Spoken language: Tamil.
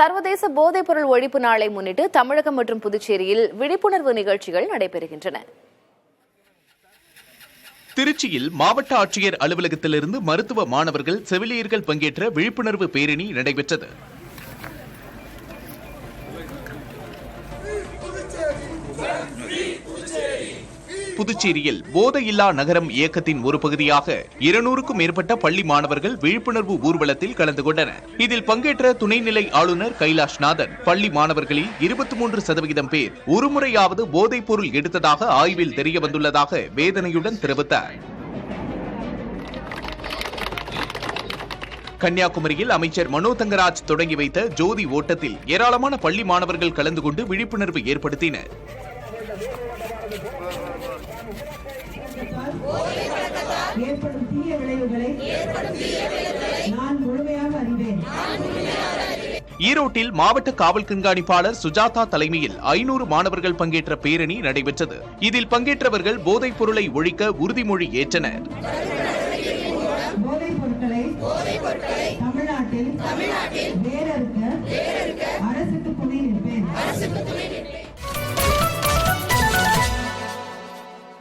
சர்வதேச போதைப்பொருள் ஒழிப்பு நாளை முன்னிட்டு தமிழகம் மற்றும் புதுச்சேரியில் விழிப்புணர்வு நிகழ்ச்சிகள் நடைபெறுகின்றன. திருச்சியில் மாவட்ட ஆட்சியர் அலுவலகத்திலிருந்து மருத்துவ மாணவர்கள், செவிலியர்கள் பங்கேற்ற விழிப்புணர்வு பேரணி நடைபெற்றது. புதுச்சேரியில் போதையில்லா நகரம் இயக்கத்தின் ஒரு பகுதியாக 200க்கும் மேற்பட்ட பள்ளி மாணவர்கள் விழிப்புணர்வு ஊர்வலத்தில் கலந்து கொண்டனர். இதில் பங்கேற்ற துணைநிலை ஆளுநர் கைலாஷ்நாதன் பள்ளி மாணவர்களில் 23% பேர் ஒருமுறையாவது போதைப் பொருள் எடுத்ததாக ஆய்வில் தெரியவந்துள்ளதாக வேதனையுடன் தெரிவித்தார். கன்னியாகுமரியில் அமைச்சர் மனோ தங்கராஜ் தொடங்கி வைத்த ஜோதி ஓட்டத்தில் ஏராளமான பள்ளி மாணவர்கள் கலந்து கொண்டு விழிப்புணர்வு ஏற்படுத்தினர். ஏற்படும் தீய விளைவுகளை நான் முழுமையாக அறிவேன். ஈரோட்டில் மாவட்ட காவல் கண்காணிப்பாளர் சுஜாதா தலைமையில் 500 மாணவர்கள் பங்கேற்ற பேரணி நடைபெற்றது. இதில் பங்கேற்றவர்கள் போதைப் பொருளை ஒழிக்க உறுதிமொழி ஏற்றனர். போதைப் பொருட்களை தமிழ்நாட்டில் வேறறுக்க